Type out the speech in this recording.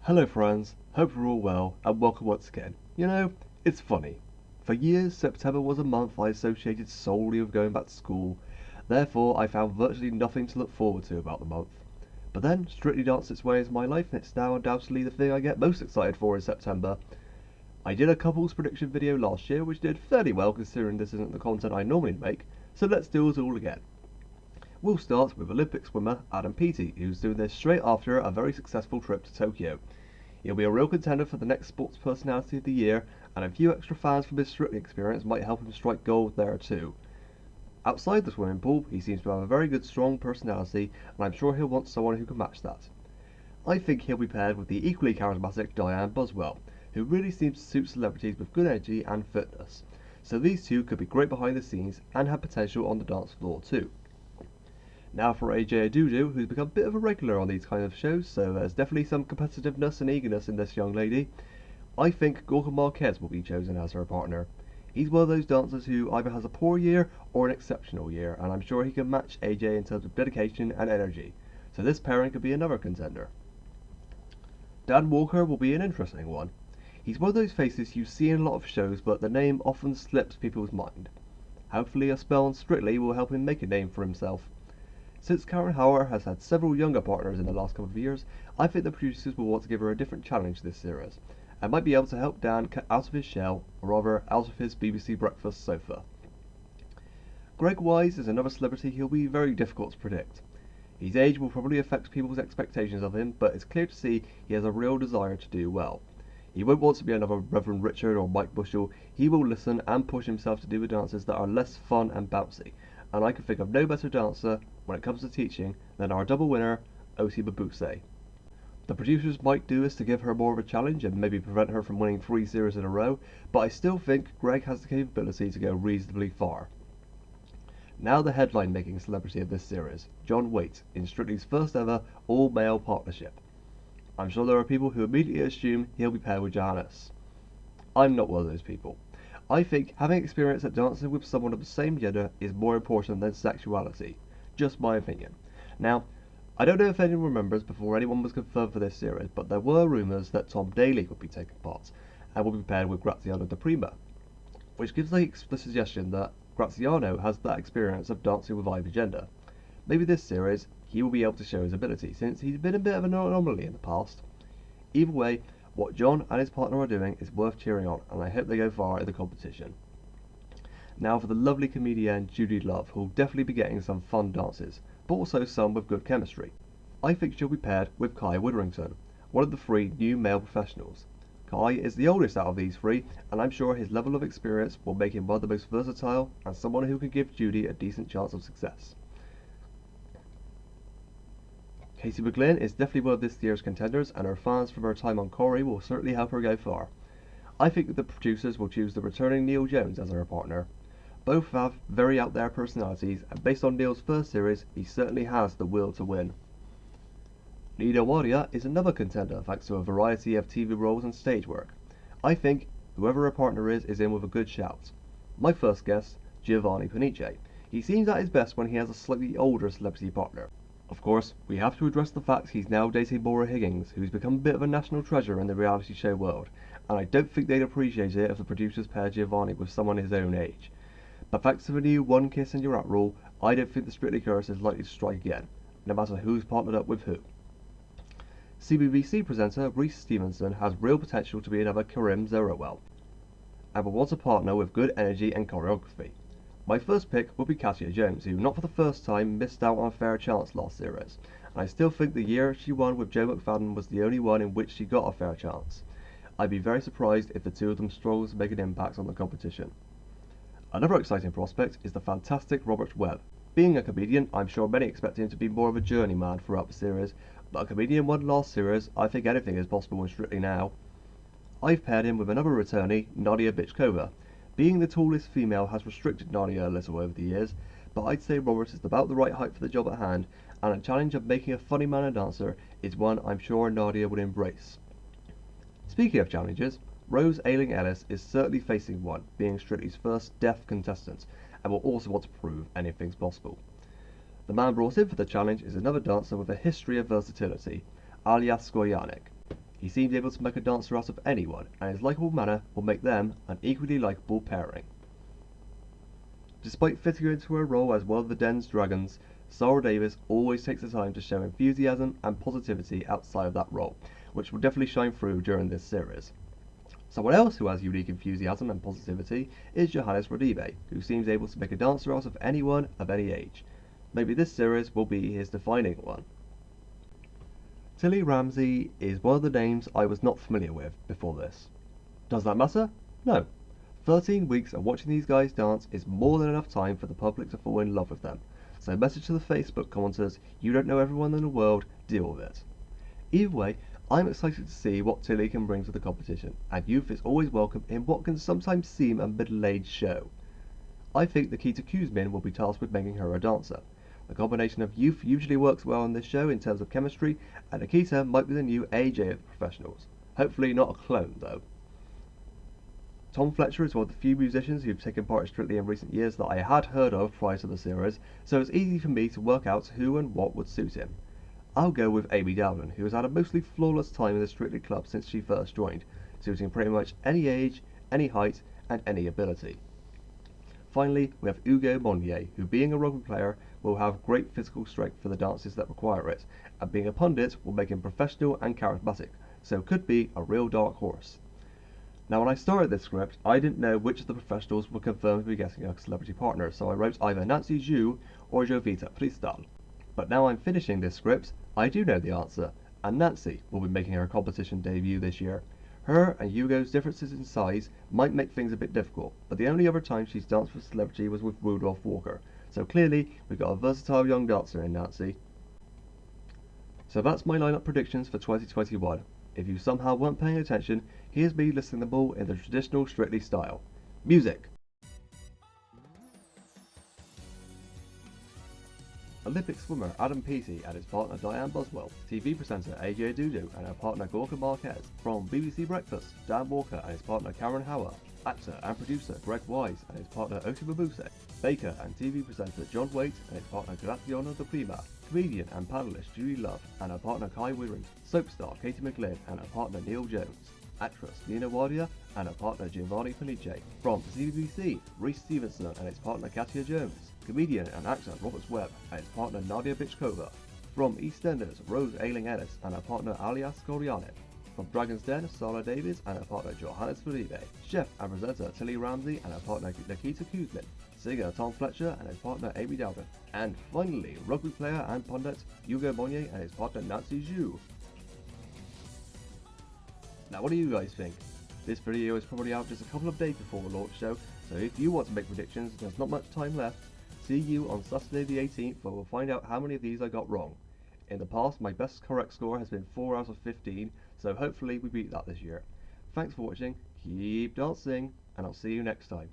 Hello friends, hope you're all well and welcome once again. It's funny. For years, September was a month I associated solely with going back to school, therefore I found virtually nothing to look forward to about the month. But then, Strictly danced its way into my life and it's now undoubtedly the thing I get most excited for in September. I did a couples prediction video last year which did fairly well considering this isn't the content I normally make, so let's do it all again. We'll start with Olympic swimmer Adam Peaty, who's doing this straight after a very successful trip to Tokyo. He'll be a real contender for the next Sports Personality of the Year, and a few extra fans from his Strictly experience might help him strike gold there too. Outside the swimming pool, he seems to have a very good strong personality, and I'm sure he'll want someone who can match that. I think he'll be paired with the equally charismatic Diane Buswell, who really seems to suit celebrities with good energy and fitness, so these two could be great behind the scenes and have potential on the dance floor too. Now for AJ Adudu, who's become a bit of a regular on these kind of shows, so there's definitely some competitiveness and eagerness in this young lady. I think Gorka Marquez will be chosen as her partner. He's one of those dancers who either has a poor year or an exceptional year, and I'm sure he can match AJ in terms of dedication and energy, so this pairing could be another contender. Dan Walker will be an interesting one. He's one of those faces you see in a lot of shows, but the name often slips people's mind. Hopefully a spell on Strictly will help him make a name for himself. Since Karen Hauer has had several younger partners in the last couple of years, I think the producers will want to give her a different challenge this series, and might be able to help Dan get out of his shell, or rather out of his BBC breakfast sofa. Greg Wise is another celebrity who'll be very difficult to predict. His age will probably affect people's expectations of him, but it's clear to see he has a real desire to do well. He won't want to be another Reverend Richard or Mike Bushell. He will listen and push himself to do the dances that are less fun and bouncy, and I can think of no better dancer when it comes to teaching than our double winner, Oti Mabuse. The producers might do this to give her more of a challenge and maybe prevent her from winning 3 series in a row, but I still think Greg has the capability to go reasonably far. Now the headline-making celebrity of this series, John Waite, in Strictly's first ever all-male partnership. I'm sure there are people who immediately assume he'll be paired with Johannes. I'm not one of those people. I think having experience at dancing with someone of the same gender is more important than sexuality. Just my opinion. Now, I don't know if anyone remembers before anyone was confirmed for this series, but there were rumours that Tom Daley would be taking part, and would be paired with Graziano Di Prima, which gives the suggestion that Graziano has that experience of dancing with either gender. Maybe this series, he will be able to show his ability, since he's been a bit of an anomaly in the past. Either way, what John and his partner are doing is worth cheering on, and I hope they go far in the competition. Now for the lovely comedian Judy Love, who will definitely be getting some fun dances, but also some with good chemistry. I think she'll be paired with Kai Witherington, one of the 3 new male professionals. Kai is the oldest out of these 3, and I'm sure his level of experience will make him one of the most versatile and someone who can give Judy a decent chance of success. Casey McGlynn is definitely one of this year's contenders, and her fans from her time on Corrie will certainly help her go far. I think that the producers will choose the returning Neil Jones as her partner. Both have very out there personalities, and based on Neil's first series, he certainly has the will to win. Nina Wadia is another contender thanks to a variety of TV roles and stage work. I think whoever her partner is in with a good shout. My first guess, Giovanni Panice. He seems at his best when he has a slightly older celebrity partner. Of course, we have to address the fact he's now dating Maura Higgins, who's become a bit of a national treasure in the reality show world, and I don't think they'd appreciate it if the producers paired Giovanni with someone his own age. But thanks to the new one kiss and you're out rule, I don't think the Strictly curse is likely to strike again, no matter who's partnered up with who. CBBC presenter Rhys Stevenson has real potential to be another Karim Zerowell, and will want a partner with good energy and choreography. My first pick would be Katia Jones, who not for the first time missed out on a fair chance last series, and I still think the year she won with Joe McFadden was the only one in which she got a fair chance. I'd be very surprised if the two of them struggle to make an impact on the competition. Another exciting prospect is the fantastic Robert Webb. Being a comedian, I'm sure many expect him to be more of a journeyman throughout the series, but a comedian won last series, I think anything is possible in Strictly now. I've paired him with another returnee, Nadia Bichkova. Being the tallest female has restricted Nadia a little over the years, but I'd say Robert is about the right height for the job at hand, and a challenge of making a funny man a dancer is one I'm sure Nadia would embrace. Speaking of challenges, Rose Ayling-Ellis is certainly facing one, being Strictly's first deaf contestant, and will also want to prove anything's possible. The man brought in for the challenge is another dancer with a history of versatility, Alja Skojanek. He seems able to make a dancer out of anyone, and his likeable manner will make them an equally likeable pairing. Despite fitting into her role as one of the den's dragons, Sarah Davis always takes the time to show enthusiasm and positivity outside of that role, which will definitely shine through during this series. Someone else who has unique enthusiasm and positivity is Johannes Rodibe, who seems able to make a dancer out of anyone of any age. Maybe this series will be his defining one. Tilly Ramsey is one of the names I was not familiar with before this. Does that matter? No. 13 weeks of watching these guys dance is more than enough time for the public to fall in love with them. So message to the Facebook commenters, you don't know everyone in the world, deal with it. Either way, I'm excited to see what Tilly can bring to the competition, and youth is always welcome in what can sometimes seem a middle-aged show. I think Nikita Kuzmin will be tasked with making her a dancer. The combination of youth usually works well on this show in terms of chemistry, and Nikita might be the new AJ of the professionals. Hopefully not a clone, though. Tom Fletcher is one of the few musicians who've taken part in Strictly in recent years that I had heard of prior to the series, so it's easy for me to work out who and what would suit him. I'll go with Amy Dowden, who has had a mostly flawless time in the Strictly club since she first joined, suiting pretty much any age, any height, and any ability. Finally, we have Ugo Monnier, who being a rugby player will have great physical strength for the dances that require it, and being a pundit will make him professional and charismatic, so could be a real dark horse. Now when I started this script, I didn't know which of the professionals were confirmed to be getting a celebrity partner, so I wrote either Nancy Zhu or Jovita Pristal. But now I'm finishing this script, I do know the answer, and Nancy will be making her competition debut this year. Her and Hugo's differences in size might make things a bit difficult, but the only other time she's danced with a celebrity was with Rudolph Walker, so clearly we've got a versatile young dancer in Nancy. So that's my lineup predictions for 2021. If you somehow weren't paying attention, here's me listing them all in the traditional Strictly style. Music! Olympic swimmer Adam Peaty and his partner Diane Buswell, TV presenter AJ Dudu and her partner Gorka Marquez, from BBC Breakfast, Dan Walker and his partner Karen Hauer, actor and producer Greg Wise and his partner Oti Mabuse, baker and TV presenter John Waite and his partner Graziano De Prima, comedian and panellist Julie Love and her partner Kai Weary, soap star Katie McLean and her partner Neil Jones, actress Nina Wadia and her partner Giovanni Felice, from CBBC, Reece Stevenson and his partner Katia Jones, comedian and actor Robert Webb and his partner Nadia Bichkova, from EastEnders, Rose Ayling-Ellis and her partner Alias Koriane, from Dragon's Den, Sarah Davies and her partner Johannes Felipe, chef and presenter Tilly Ramsey and her partner Nikita Kuzmin, singer Tom Fletcher and his partner Amy Dowden, and finally rugby player and pundit Ugo Monnier and his partner Nancy Zhu. Now what do you guys think? This video is probably out just a couple of days before the launch show, so if you want to make predictions, there's not much time left. See you on Saturday the 18th where we'll find out how many of these I got wrong. In the past, my best correct score has been 4 out of 15, so hopefully we beat that this year. Thanks for watching, keep dancing, and I'll see you next time.